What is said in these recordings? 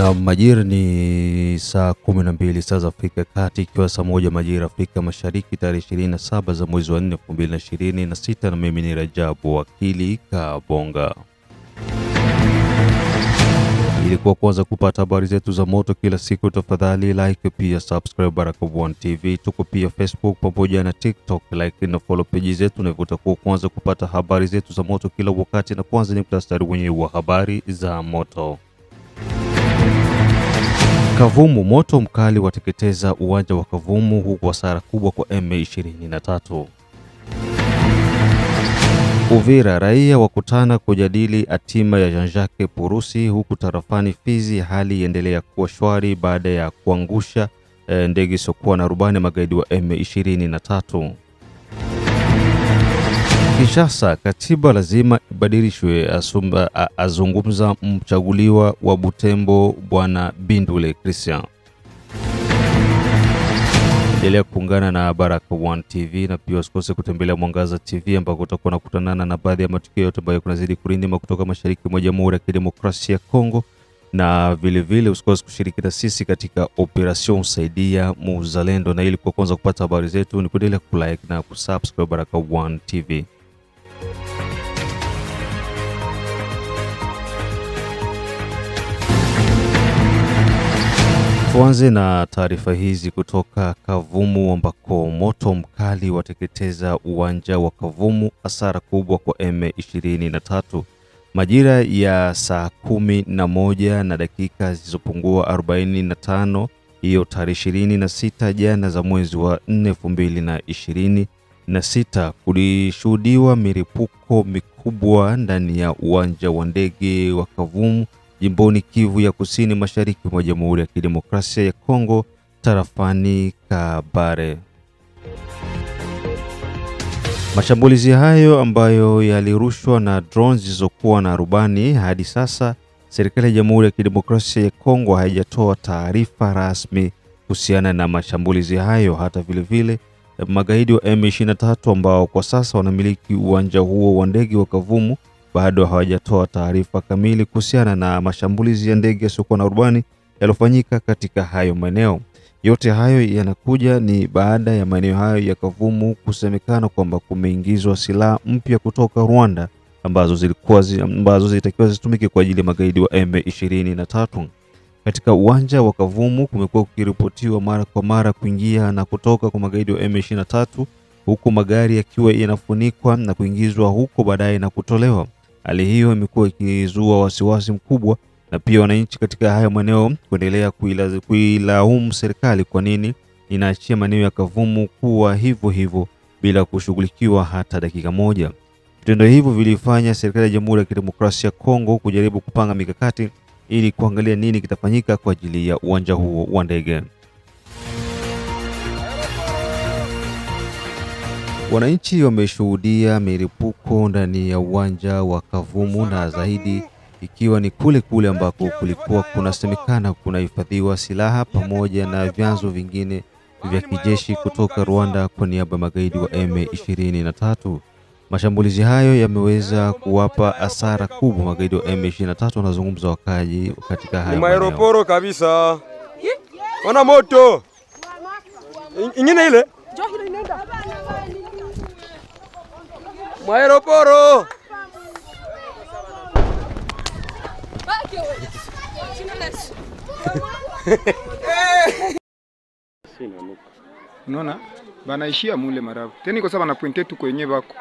Na majira ni saa 12 saa za Afrika Kati, ikiwa saa 1 majira Afrika Mashariki, tarehe 27 za mwezi wa 4 2026, na mimi ni Rajabu Wakili Kabonga. Ili kwa kwanza kupata habari zetu za moto kila siku, tafadhali like pia subscribe Baraka1 TV. Tuko pia Facebook pamoja na TikTok, like na follow page zetu, na utakuwa kwanza kupata habari zetu za moto kila wakati. Na kwanza ni muhtasari wenyewe wa habari za moto. Kavumu, moto mkali wateketeza uwanja wa Kavumu, huku hasara kubwa kwa M23. Uvira, raia wakutana kujadili hatima ya Jean-Jacques Purusi, huku tarafani Fizi hali endelea kuwa shwari baada ya kuangusha ndege isiyokuwa na rubani magaidi wa M23. Kinshasa, katiba lazima ibadilishwe, azungumza mchaguliwa wa Butembo Bwana Bindule Christian. Endelea kuungana na Baraka1 TV, na pia usikose kutembelea Mwangaza TV ambako utakuwa nakutanana na baadhi ya matukio yote ambayo kunazidi kurindima kutoka mashariki mwa Jamhuri ya Kidemokrasia ya Kongo, na vile usikose kushiriki na sisi katika operation Saidia Muzalendo. Na ili kwa kwanza kupata habari zetu ni kuendelea kulike na kusubscribe Baraka1 TV. Tuanze na taarifa hizi kutoka Kavumu ambako moto mkali wateketeza uwanja wa Kavumu, hasara kubwa kwa M23. Majira ya saa 11 na dakika zilizopungua 45 hiyo tarehe 26 jana za mwezi wa 4 2026, kulishuhudiwa milipuko mikubwa ndani ya uwanja wa ndege wa Kavumu jimboni Kivu ya Kusini mashariki mwa Jamhuri ya Kidemokrasia ya Kongo, tarafani Kabare. Mashambulizi hayo ambayo yalirushwa na drones zilizokuwa na rubani, hadi sasa serikali ya Jamhuri ya Kidemokrasia ya Kongo haijatoa taarifa rasmi kuhusiana na mashambulizi hayo. Hata vile magaidi wa M23 ambao kwa sasa wanamiliki uwanja huo wa ndege wa Kavumu bado hawajatoa taarifa kamili kuhusiana na mashambulizi ya ndege yasiyokuwa na rubani yaliyofanyika katika hayo maeneo. Yote hayo yanakuja ni baada ya maeneo hayo ya Kavumu kusemekana kwamba kumeingizwa silaha mpya kutoka Rwanda ambazo zilitakiwa zitumike kwa ajili ya magaidi wa M23. Katika uwanja wa Kavumu kumekuwa kukiripotiwa mara kwa mara kuingia na kutoka kwa magaidi wa M23, huku magari yakiwa yanafunikwa na kuingizwa huko baadaye na kutolewa. Hali hiyo imekuwa ikizua wasiwasi mkubwa, na pia wananchi katika hayo maeneo kuendelea kuilaumu serikali kwa nini inaachia maeneo ya Kavumu kuwa hivyo bila kushughulikiwa hata dakika moja. Vitendo hivyo vilifanya serikali ya Jamhuri ya Kidemokrasia ya Kongo kujaribu kupanga mikakati ili kuangalia nini kitafanyika kwa ajili ya uwanja huo wa ndege. Wananchi wameshuhudia milipuko ndani ya uwanja wa Kavumu, na zaidi ikiwa ni kule ambako kulikuwa kunasemekana kunahifadhiwa silaha pamoja na vyanzo vingine vya kijeshi kutoka Rwanda kwa niaba ya magaidi wa M23. Mashambulizi hayo yameweza kuwapa hasara kubwa magaidi wa M23, wanazungumza wakaji katika hayo maeroporo kabisa. Wana moto ingine ile maeroporo unaona banaishia mule marabu tena kwa sababu anapointe tu kwenye bako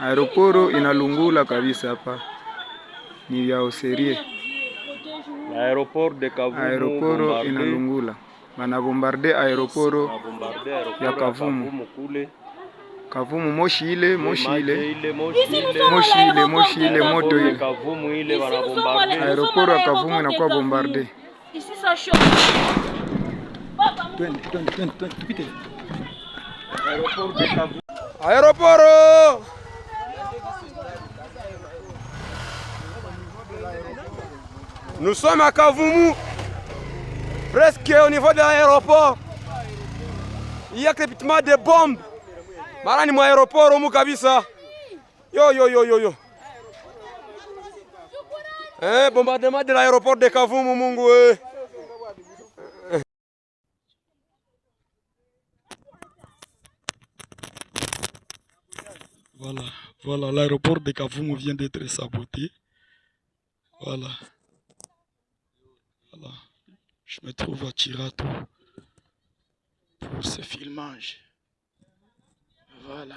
aeroporo inalungula kabisa. Hapa ni ya Oserie, aeroport de Kavumu, aeroporo inalungula, bana bombarde aeroporo ya Kavumu kule Kavumu, moshi ile moto ile Kavumu ile wana bombarde aeroporo ya Kavumu inakuwa bombarde. Twende tupite aeroport de Kavumu. Aeroporo nous sommes à Kavumu, presque au niveau de l'aéroport. Il y a crépitement de bombes. Mara ni mwa aeroport humu kabisa. Yo. Bombardement de l'aéroport de Kavumu, Mungu. Voilà, l'aéroport de Kavumu vient d'être saboté. Voilà. Je me trouve à Chirato pour ce filmage. Voilà.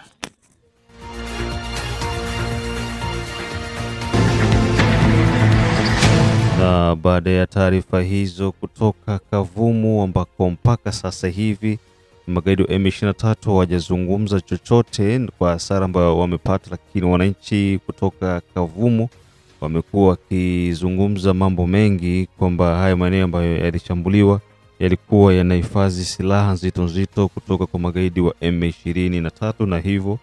Na baada ya taarifa hizo kutoka Kavumu ambako mpaka sasa hivi magaidi wa M23 hawajazungumza chochote kwa hasara ambayo wamepata, lakini wananchi kutoka Kavumu wamekuwa wakizungumza mambo mengi kwamba haya maeneo ambayo yalishambuliwa yalikuwa yanahifadhi silaha nzito kutoka kwa magaidi wa M23 na hivyo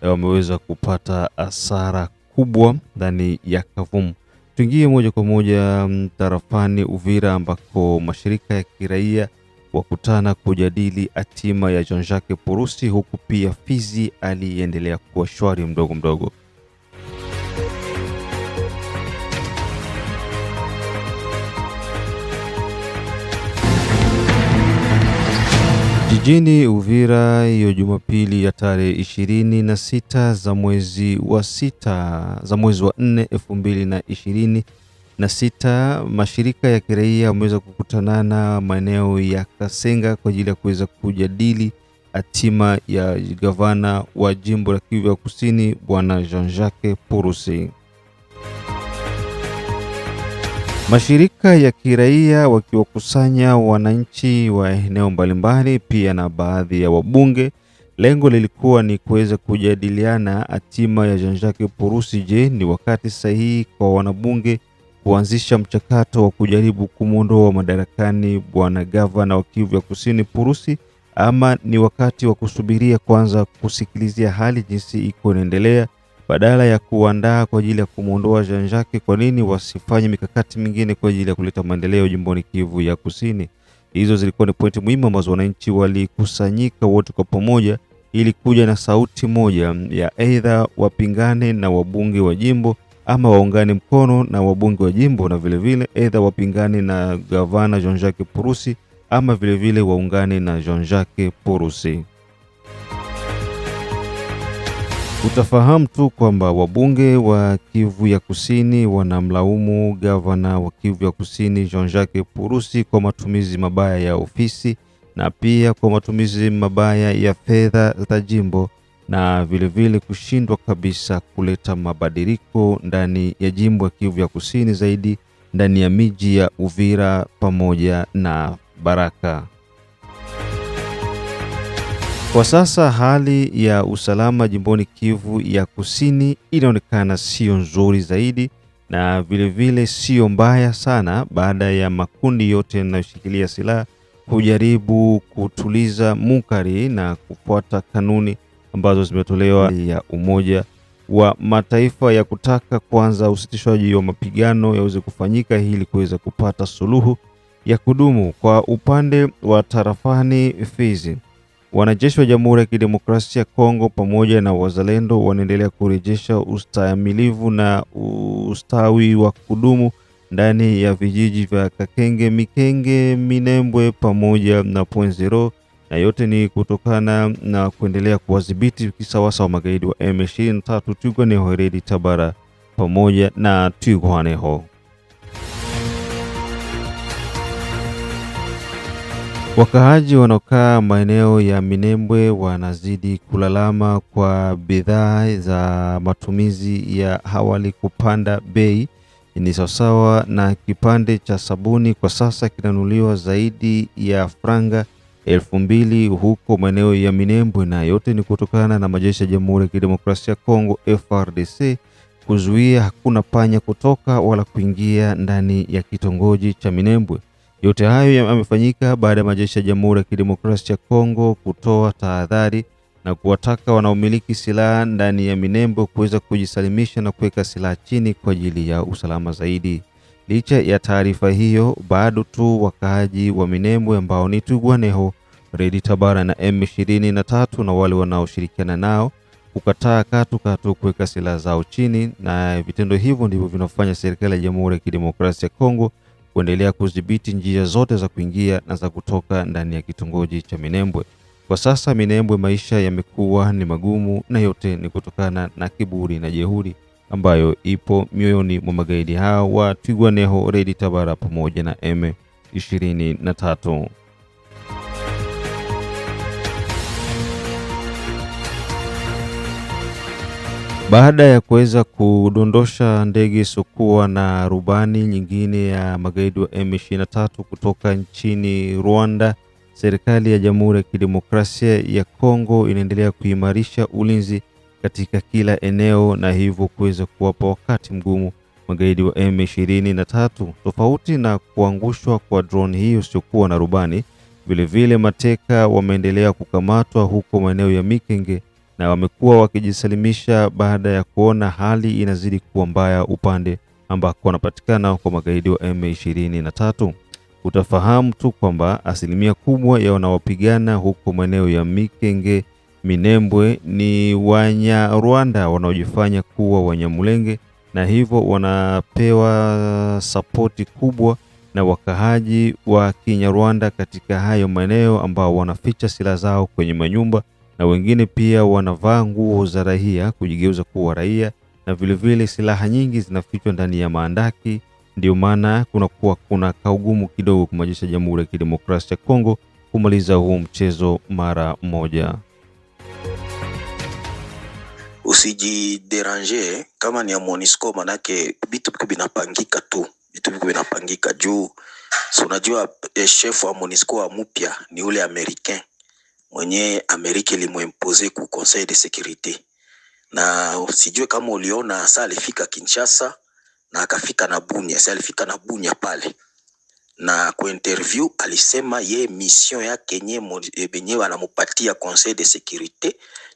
wameweza kupata hasara kubwa ndani ya Kavumu. Tuingie moja kwa moja tarafani Uvira ambako mashirika ya kiraia wakutana kujadili hatima ya Jean-Jacques Purusi, huku pia Fizi aliendelea kuwa shwari mdogo. Jijini Uvira hiyo Jumapili ya tarehe 26 za mwezi wa 4 2026, mashirika ya kiraia yameweza kukutanana maeneo ya Kasenga kwa ajili ya kuweza kujadili hatima ya gavana wa jimbo la Kivu ya Kusini Bwana Jean-Jacques Purusi. Mashirika ya kiraia wakiwakusanya wananchi wa eneo mbalimbali pia na baadhi ya wabunge. Lengo lilikuwa ni kuweza kujadiliana hatima ya Jean-Jacques Purusi. Je, ni wakati sahihi kwa wanabunge kuanzisha mchakato wa kujaribu kumuondoa madarakani bwana gavana wa Kivu ya Kusini Purusi, ama ni wakati wa kusubiria kwanza kusikilizia hali jinsi iko inaendelea badala ya kuandaa kwa ajili ya kumuondoa Jean-Jacques? Kwa nini wasifanye mikakati mingine kwa ajili ya kuleta maendeleo jimboni Kivu ya Kusini? Hizo zilikuwa ni pointi muhimu ambazo wananchi walikusanyika wote kwa pamoja ili kuja na sauti moja ya aidha wapingane na wabunge wa jimbo ama waungane mkono na wabunge wa jimbo, na vile aidha wapingane na gavana Jean-Jacques Purusi ama vile waungane na Jean-Jacques Purusi. Utafahamu tu kwamba wabunge wa Kivu ya Kusini wanamlaumu gavana wa Kivu ya Kusini Jean-Jacques Purusi kwa matumizi mabaya ya ofisi na pia kwa matumizi mabaya ya fedha za jimbo na vile kushindwa kabisa kuleta mabadiliko ndani ya jimbo ya Kivu ya Kusini, zaidi ndani ya miji ya Uvira pamoja na Baraka. Kwa sasa hali ya usalama jimboni Kivu ya Kusini inaonekana sio nzuri zaidi na vile sio mbaya sana, baada ya makundi yote yanayoshikilia silaha kujaribu kutuliza mukari na kufuata kanuni ambazo zimetolewa ya Umoja wa Mataifa ya kutaka kwanza usitishwaji wa mapigano yaweze kufanyika ili kuweza kupata suluhu ya kudumu. Kwa upande wa tarafani Fizi, wanajeshi wa Jamhuri ya Kidemokrasia ya Kongo pamoja na wazalendo wanaendelea kurejesha ustahimilivu na ustawi wa kudumu ndani ya vijiji vya Kakenge, Mikenge, Minembwe pamoja na Point Zero, na yote ni kutokana na kuendelea kuwadhibiti kisawasawa wa magaidi wa M23 Twirwaneho, Redi Tabara pamoja na Twirwaneho. Wakaaji wanaokaa maeneo ya Minembwe wanazidi kulalama kwa bidhaa za matumizi ya awali kupanda bei. Ni sawasawa na kipande cha sabuni kwa sasa kinanunuliwa zaidi ya franga 2000 huko maeneo ya Minembwe, na yote ni kutokana na majeshi ya Jamhuri ya Kidemokrasia ya Kongo FARDC kuzuia hakuna panya kutoka wala kuingia ndani ya kitongoji cha Minembwe. Yote hayo yamefanyika baada ya majeshi ya Jamhuri ya Kidemokrasia ya Kongo kutoa tahadhari na kuwataka wanaomiliki silaha ndani ya Minembwe kuweza kujisalimisha na kuweka silaha chini kwa ajili ya usalama zaidi. Licha ya taarifa hiyo, bado tu wakaaji wa Minembwe ambao ni Twirwaneho, Redi Tabara na M23 na wale wanaoshirikiana nao kukataa katu kuweka silaha zao chini, na vitendo hivyo ndivyo vinafanya serikali ya Jamhuri ya Kidemokrasia ya Kongo kuendelea kudhibiti njia zote za kuingia na za kutoka ndani ya kitongoji cha Minembwe. Kwa sasa Minembwe maisha yamekuwa ni magumu, na yote ni kutokana na kiburi na jeuri ambayo ipo mioyoni mwa magaidi hao wa Twirwaneho, Red Tabara pamoja na M23. Baada ya kuweza kudondosha ndege isokuwa na rubani nyingine ya magaidi wa M23 kutoka nchini Rwanda, serikali ya Jamhuri ya Kidemokrasia ya Kongo inaendelea kuimarisha ulinzi katika kila eneo, na hivyo kuweza kuwapa wakati mgumu magaidi wa M23. Tofauti na kuangushwa kwa drone hiyo isiokuwa na rubani, vilevile mateka wameendelea kukamatwa huko maeneo ya Mikenge, na wamekuwa wakijisalimisha baada ya kuona hali inazidi kuwa mbaya upande ambako wanapatikana kwa magaidi wa M23. Utafahamu tu kwamba asilimia kubwa ya wanaopigana huko maeneo ya Mikenge, Minembwe ni Wanyarwanda wanaojifanya kuwa Wanyamulenge, na hivyo wanapewa sapoti kubwa na wakahaji wa Kinyarwanda katika hayo maeneo ambao wanaficha silaha zao kwenye manyumba, na wengine pia wanavaa nguo za raia kujigeuza kuwa raia, na vilevile silaha nyingi zinafichwa ndani ya maandaki. Ndio maana kuna kaugumu kidogo kwa majeshi ya Jamhuri ya Kidemokrasia ya Kongo kumaliza huu mchezo mara moja. Usijideranger kama ni ya MONUSCO, manake vitu vinapangika tu, vitu vinapangika juu. So unajua chef wa MONUSCO wa mpya ni ule Americain mwenye Amerika ilimuimpose ku Conseil de Sécurité, na usijue kama uliona saa alifika Kinshasa na akafika na Bunia. Saa alifika na Bunia pale, na kwa interview alisema ye mission yake yenyewe anamupatia Conseil de Sécurité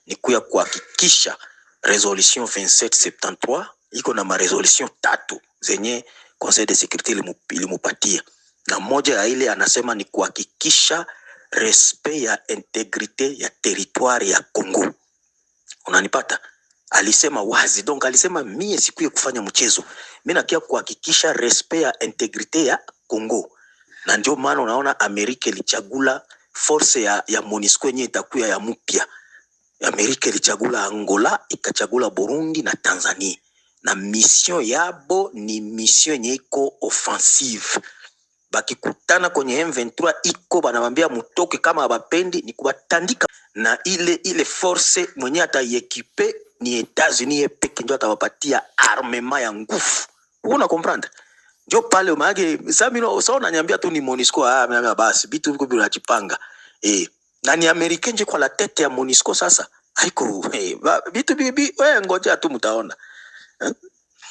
ni kuya kuhakikisha resolution 2773 iko na resolution 3 zenye Conseil de Sécurité ilimupatia, na moja ya ile anasema ni kuhakikisha respect ya integrite ya territoire ya Congo. Unanipata? Alisema wazi, donc alisema mie sikuye kufanya mchezo, mimi nakia kuhakikisha respect ya integrite ya Congo. Na ndio maana unaona Amerika ilichagula force ya MONUSCO yenye itakuwa ya mpya. Amerika ilichagula Angola, ikachagula Burundi na Tanzania, na mission yabo ni mission yenye iko offensive. Bakikutana kwenye M23 iko banamwambia mutoke, kama abapendi ni kubatandika, na ile force mwenye ataiekipe ni Etats-Unis peke ndio atawapatia armement ya nguvu. Una comprendre? Ndio pale umage samino saona nyambia tu ni MONUSCO, mimi basi vitu viko vinajipanga. Na ni Amerika nje kwa la tete ya MONUSCO sasa. Haiko vitu bibi ngoja tu mtaona.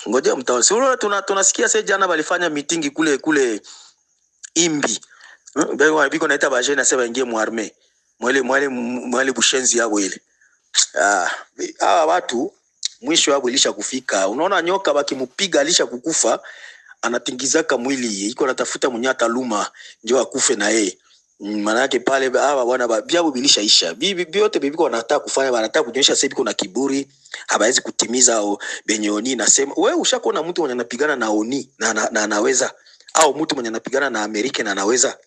Ngoja mtaona. Sio tunasikia sasa jana walifanya meeting kule Imbi. Biko naita baje na sema ingie mu armée. Mwele bushenzi yao ile. Hawa watu mwisho wao ilisha kufika. Unaona nyoka bakimupiga alisha kukufa, anatingizaka mwili, iko natafuta mnyata luma ndio akufe na yeye. Maana yake pale hawa bwana byabo bilishaisha. Biote bibiko wanataka kufanya, wanataka kuonyesha sasa biko na kiburi, hawezi kutimiza au benyoni. Nasema wewe ushakuona mtu mwenye anapigana na ONU na anaweza, au mtu mwenye anapigana na Amerika na anaweza?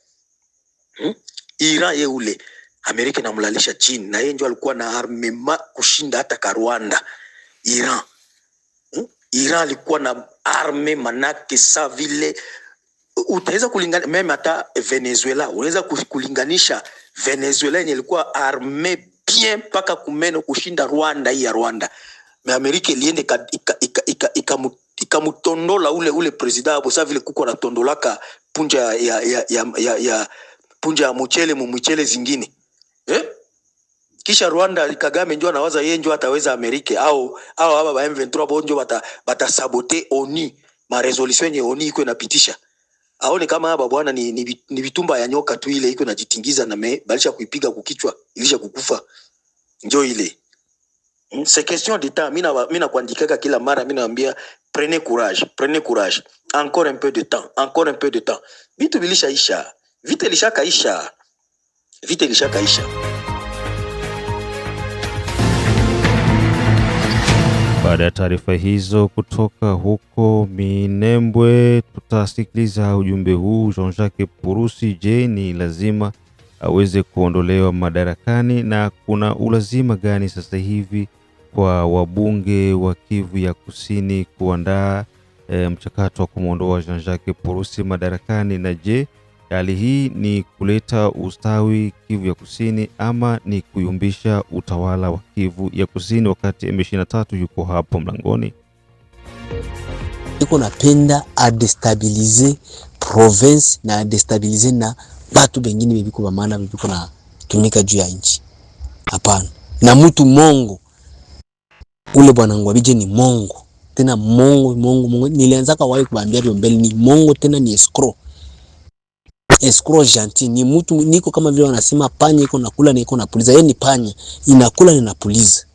Iran ye ule Amerika namlalisha chini, na yeye ndio alikuwa na armema kushinda hata ka Rwanda. Iran alikuwa na arme manake sa vile utaweza kulingana meme hata Venezuela. Unaweza kulinganisha Venezuela yenye ilikuwa arme bien paka kumeno kushinda Rwanda. Hii ya Rwanda na Amerika iliende ikamutondola ule president hapo. Sasa vile kuko na tondolaka punja ya punja ya mchele zingine kisha Rwanda Kagame njoo anawaza yeye njoo ataweza Amerika au hapa ba M23 bonjo batasabote ONU ma resolution yenye ONU iko inapitisha. Aone kama hapa bwana ni vitumba ya nyoka tu, ile iko inajitingiza na balisha kuipiga kukichwa ilisha kukufa. Njoo ile. C'est question de temps. Mina kuandikaka kila mara, mina naambia prenez courage, encore un peu de temps. Vitu vilishaisha. Vite ilishakaisha. Baada ya taarifa hizo kutoka huko Minembwe, tutasikiliza ujumbe huu. Jean-Jacques Purusi, je, ni lazima aweze kuondolewa madarakani na kuna ulazima gani sasa hivi kwa wabunge wa Kivu ya Kusini kuandaa mchakato wa kumwondoa Jean-Jacques Purusi madarakani? Na je, hali hii ni kuleta ustawi Kivu ya Kusini ama ni kuyumbisha utawala wa Kivu ya Kusini wakati M23 yuko hapo mlangoni? Iko napenda adestabilize province na adestabilize na batu bengine bebiko ba maana bebiko na tumika juu ya nchi. Hapana. Na mtu mongo ule bwana Ngwabije ni mongo. Tena mongo. Nilianza kawahi kuambia hiyo mbele ni mongo, tena ni escrow. Escrow gentil, ni mtu niko kama vile wanasema panya iko nakula na iko napuliza. Yeye ni panya, inakula na inapuliza.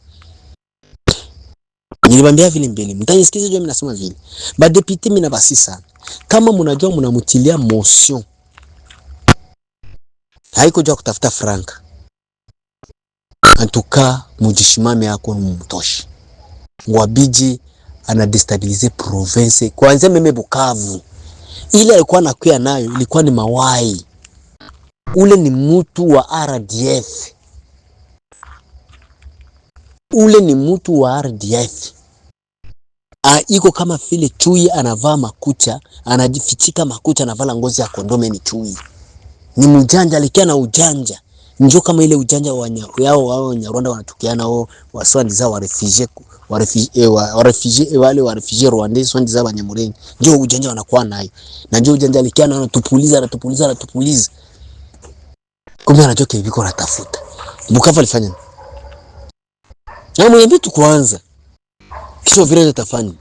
Nilibambia vile mbele, mtanisikiza jua mimi nasema vile. Ba deputy mimi na basi sana. Kama mnajua mnamutilia motion, haiko jua kutafuta franka. Antuka mujishimame yako mtoshi. Ngwabije ana destabilize province. Kwanza meme Bukavu. Ile alikuwa nakuya nayo ilikuwa ni mawai. Ule ni mtu wa RDF. Ule ni mtu wa RDF. Iko kama vile chui anavaa makucha, anajifichika makucha, anavala ngozi ya kondome, ni chui. Ni mjanja, alikia na ujanja. Njoo kama ile ujanja wa Wanyarwanda wanatukiana wao waswandi za wa refugee wale wa refugee Rwanda, swandi za Banyamulenge. Njoo ujanja wanakuwa nayo. Na njoo ujanja alikia na anatupuliza. Kumbe anajua kibiko anatafuta. Bukavu alifanya nini? Na mniambie tu kwanza. Kisha vile atafanya.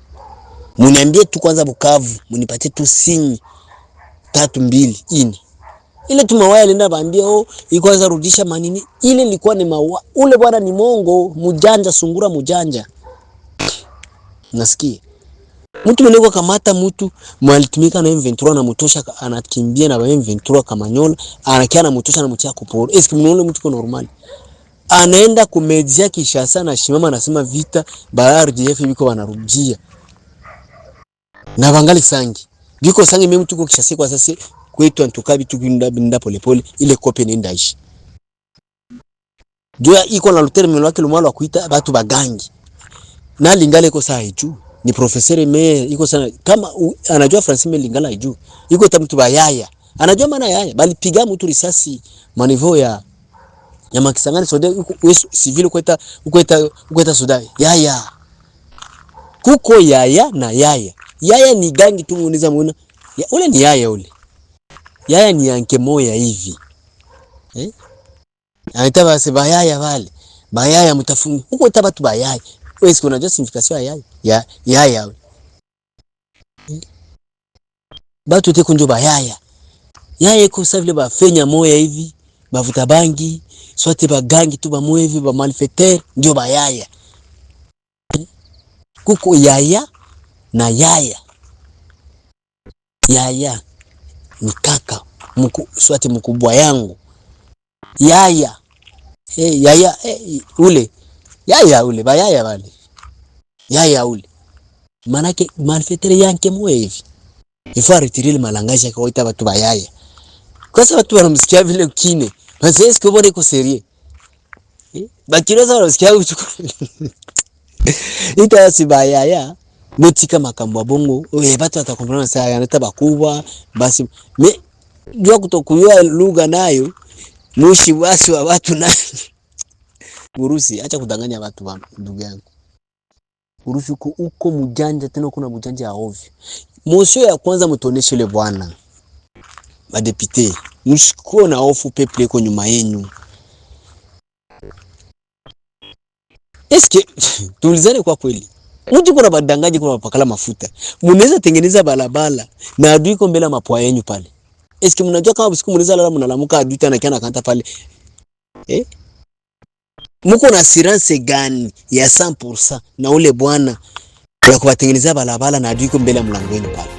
Mniambie tu kwanza Bukavu, mnipatie tu sinyi 3 2 4. Ile tumawaya alienda baambia iko anza rudisha manini. Ile ilikuwa ni mawa. Ule bwana ni mongo, mujanja, sungura mujanja. Nasikia. Mtu mwenye kamata mtu mwalitumika na M23 na mutosha, anakimbia na M23 kama nyola, anakia na mutosha na mtia kuporo. Eski mnaona mtu kwa normali? Anaenda kumedzia Kishasa na shimama anasema vita ba RDF biko wanarujia. Na bangali sangi. Biko sangi mimi mtu kwa Kishasa kwa sasa kwetu antukabi tukunda polepole ile kope nenda ishi. Jua iko na luterme wake lumalo wa kuita batu bagangi. Na Lingala iko saa juu. Ni professeur me iko sana kama anajua Francine Lingala juu. Iko ta mtu bayaya. Anajua maana yaya bali piga mtu risasi manivo ya Makisangani soda civil ukweta soda. Yaya. Kuko yaya na yaya. Yaya ni gangi tu uniza muona. Ule ni yaya ule. Yaya ni yanke moya hivi. Anaita basi bayaya wale. Bayaya mtafungu. Huko tabatu bayaya. Wewe si unajua signification ya yaya? Yaya ule. Batu te kunjo bayaya. Yaya iko savile ba fenya moya hivi, bavuta bangi, sote ba gangi tu ba moya hivi, ba malfaiteur, ndio bayaya. Kuko yaya na yaya. Yaya ni kaka swati mkubwa yangu. Yaya yaya ule yaya ule bayaya wale. Yaya ule manake malfaiteur yanke moyo hivi. Ifaa retirile malangaje akawaita watu bayaya. Kwa sababu watu wanamsikia vile kine. Basi est-ce que bone ko serie? Bakiroza wanasikia uchuko. Ita si bayaya. Mutika makambo bongo, watu watakomprana saa yanata bakubwa, basi me jua kutokujua lugha nayo mushi wasi wa watu na Urusi, acha kudanganya watu wa ndugu yangu. Urusi uko mjanja, tena kuna mjanja ya ovyo. Mosio ya kwanza mtoneshe ile bwana. Madepite, mshiko na hofu peple iko nyuma yenu. Eske tulizane kwa kweli. Mtu kuna badangaji kuna mapakala mafuta. Mnaweza tengeneza balabala na adui iko mbele mapwa yenu pale. Eske mnajua kama usiku mnaweza lala mnalamuka adui tena kiana kanta pale. Mko na assurance gani ya 100% na ule bwana ya kuwatengeneza balabala na adui iko mbele mlangoni pale?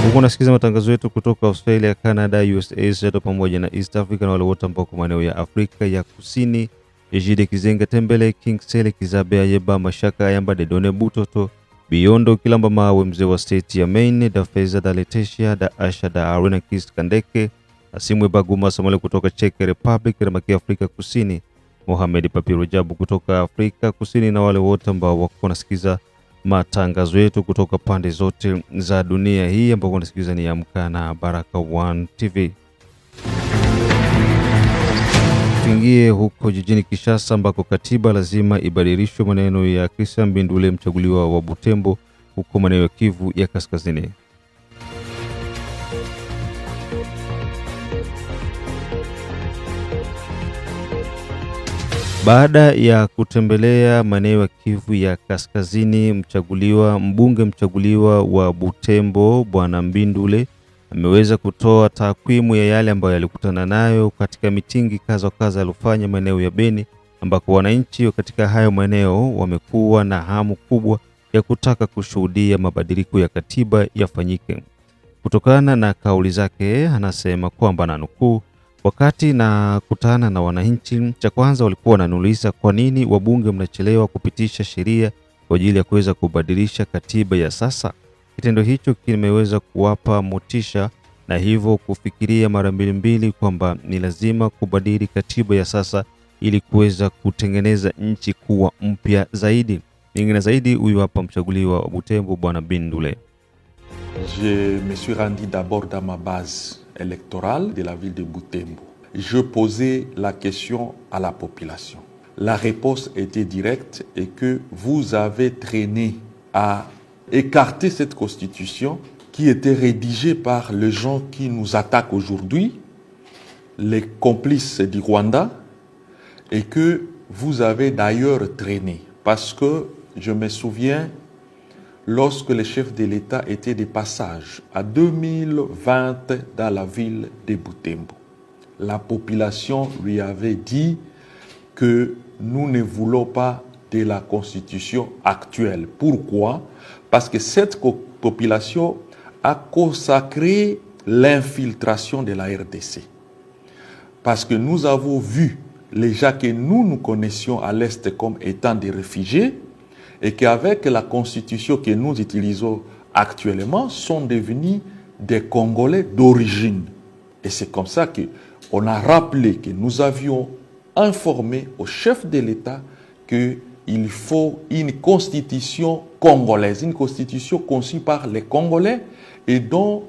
Huko nasikiza matangazo yetu kutoka Australia, Canada, USA, Asia pamoja na East Africa na wale wote ambao kwa maeneo ya Afrika ya Kusini, Ejide Kizenga Tembele, King Sele Kizabe Ayeba, Mashaka Ayamba, Dedone Butoto, Biondo Kilamba Mawe, mzee wa state ya Maine, da Feza da Letitia, da Asha da Arena Kist Kandeke, Asimwe Baguma Samuel kutoka Czech Republic, Ramaki Afrika Kusini, Mohamed Papiro Jabu kutoka Afrika Kusini, na wale wote ambao wako wanasikiza matangazo yetu kutoka pande zote za dunia hii ambao wanasikiza ni Amka na Baraka One TV. Tuingie huko jijini Kinshasa ambako katiba lazima ibadilishwe, maneno ya Christian Mbindule, mchaguliwa wa Butembo huko maeneo ya Kivu ya Kaskazini. Baada ya kutembelea maeneo ya Kivu ya Kaskazini, mbunge mchaguliwa wa Butembo Bwana Mbindule ameweza kutoa takwimu ya yale ambayo yalikutana nayo katika mitingi kaza alifanya maeneo ya Beni, ambako wananchi katika hayo maeneo wamekuwa na hamu kubwa ya kutaka kushuhudia mabadiliko ya katiba yafanyike. Kutokana na kauli zake, anasema kwamba na nukuu, wakati na kutana na wananchi, cha kwanza walikuwa wananuliza kwa nini wabunge mnachelewa kupitisha sheria kwa ajili ya kuweza kubadilisha katiba ya sasa. Kitendo hicho kimeweza kuwapa motisha na hivyo kufikiria mara mbili kwamba ni lazima kubadili katiba ya sasa ili kuweza kutengeneza nchi kuwa mpya zaidi. Nyingine zaidi, huyu hapa mchaguliwa wa Butembo Bwana Mbindule. Je me suis rendu d'abord dans ma base électorale de la ville de Butembo. Je posais la question à la population. La réponse était directe et que vous avez traîné à écarter cette constitution qui était rédigée par les gens qui nous attaquent aujourd'hui, les complices du Rwanda, et que vous avez d'ailleurs traîné. Parce que je me souviens, lorsque le chef de l'État était de passage à 2020 dans la ville de Butembo, la population lui avait dit que nous ne voulons pas de la constitution actuelle. Pourquoi? Parce que cette population a consacré l'infiltration de la RDC. Parce que nous avons vu les gens que nous connaissions à l'Est comme étant des réfugiés et qu'avec la constitution que nous utilisons actuellement sont devenus des Congolais d'origine. Et c'est comme ça qu'on a rappelé que nous avions informé au chef de l'État qu'il faut une constitution congolaise, une constitution conçue par les Congolais et dont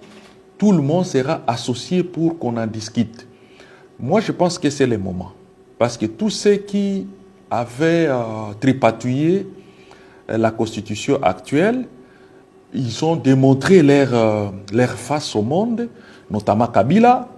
tout le monde sera associé pour qu'on en discute. Moi, je pense que c'est le moment. Parce que tous ceux qui avaient tripatouillé la constitution actuelle, ils ont démontré leur face au monde, notamment Kabila,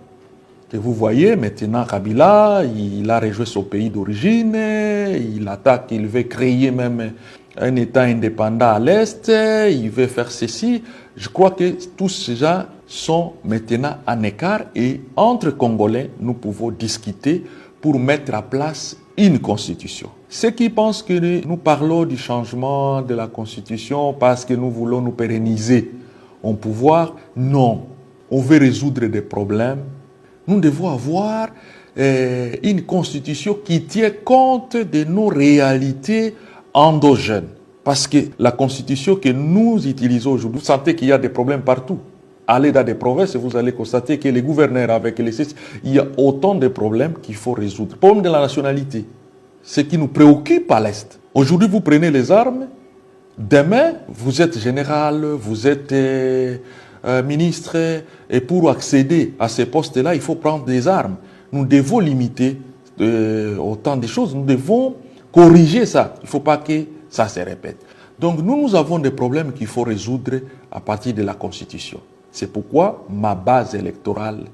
que vous voyez maintenant. Kabila, il a rejoint son pays d'origine, il attaque, il veut créer même un État indépendant à l'Est, il veut faire ceci. Je crois que tous ces gens sont maintenant en écart et entre Congolais, nous pouvons discuter pour mettre en place une constitution. Ceux qui pensent que nous parlons du changement de la constitution parce que nous voulons nous pérenniser au pouvoir, non. On veut résoudre des problèmes. Nous devons avoir une constitution qui tient compte de nos réalités endogènes. Parce que la constitution que nous utilisons aujourd'hui, vous sentez qu'il y a des problèmes partout. Allez dans des provinces et vous allez constater que les gouverneurs avec les CIS, il y a autant de problèmes qu'il faut résoudre. Le problème de la nationalité, ce qui nous préoccupe à l'Est. Aujourd'hui, vous prenez les armes. Demain, vous êtes général, vous êtes ministre. Et pour accéder à ces postes-là, il faut prendre des armes. Nous devons limiter autant de choses. Nous devons corriger ça. Il ne faut pas que ça se répète. Donc, nous avons des problèmes qu'il faut résoudre à partir de la Constitution. C'est pourquoi ma base électorale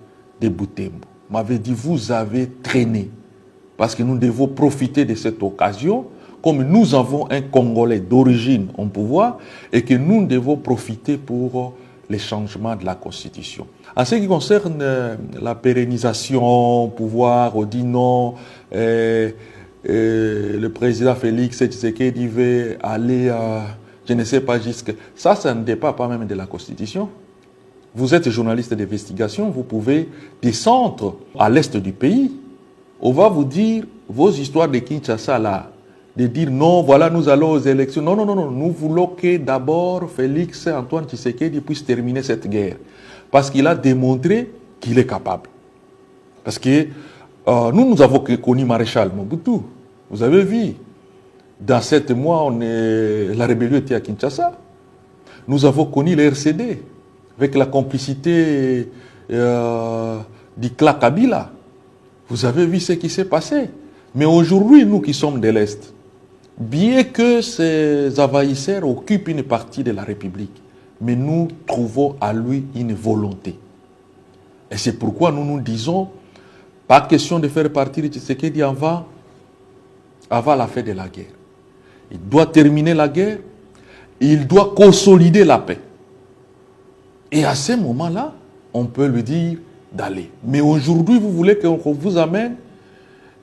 de Butembo m'avait dit, vous avez traîné. Parce que nous devons profiter de cette occasion, comme nous avons un Congolais d'origine au pouvoir, et que nous devons profiter pour les changements de la Constitution. En ce qui concerne la pérennisation, pouvoir, on dit non, le président Félix Tshisekedi veut aller, je ne sais pas jusqu'à... Ça ne dépend pas même de la Constitution. Vous êtes journaliste d'investigation, vous pouvez descendre à l'est du pays on va vous dire vos histoires de Kinshasa là, de dire non, voilà, nous allons aux élections. Non, non, non, non. Nous voulons que d'abord Félix Antoine Tshisekedi puisse terminer cette guerre. Parce qu'il a démontré qu'il est capable. Parce que nous avons connu Maréchal Mobutu. Vous avez vu, dans 7 mois, la rébellion était à Kinshasa. Nous avons connu le RCD, avec la complicité du clan Kabila. Vous avez vu ce qui s'est passé. Mais aujourd'hui, nous qui sommes de l'Est, bien que ces envahisseurs occupent une partie de la République, mais nous trouvons à lui une volonté. Et c'est pourquoi nous nous disons, pas question de faire partir Tshisekedi avant la fin de la guerre. Il doit terminer la guerre, il doit consolider la paix. Et à ce moment-là, on peut lui dire d'aller. Mais aujourd'hui, vous voulez qu'on vous amène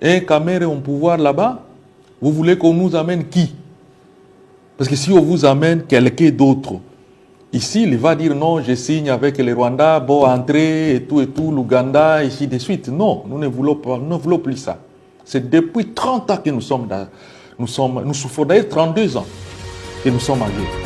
un Kamere au pouvoir là-bas? Vous voulez qu'on nous amène qui? Parce que si on vous amène quelqu'un d'autre, ici, il va dire non, je signe avec le Rwanda, bon, entrer et tout, l'Ouganda, ici de suite. Non, nous ne voulons pas, nous ne voulons plus ça. C'est depuis 30 ans que nous souffrons d'ailleurs 32 ans que nous sommes en guerre.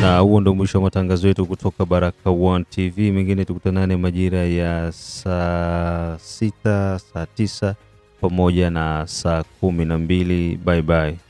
Na huo ndo mwisho wa matangazo yetu kutoka Baraka1 TV. Mengine tukutanane majira ya saa 6, saa 9 pamoja na saa 12. Bye bye.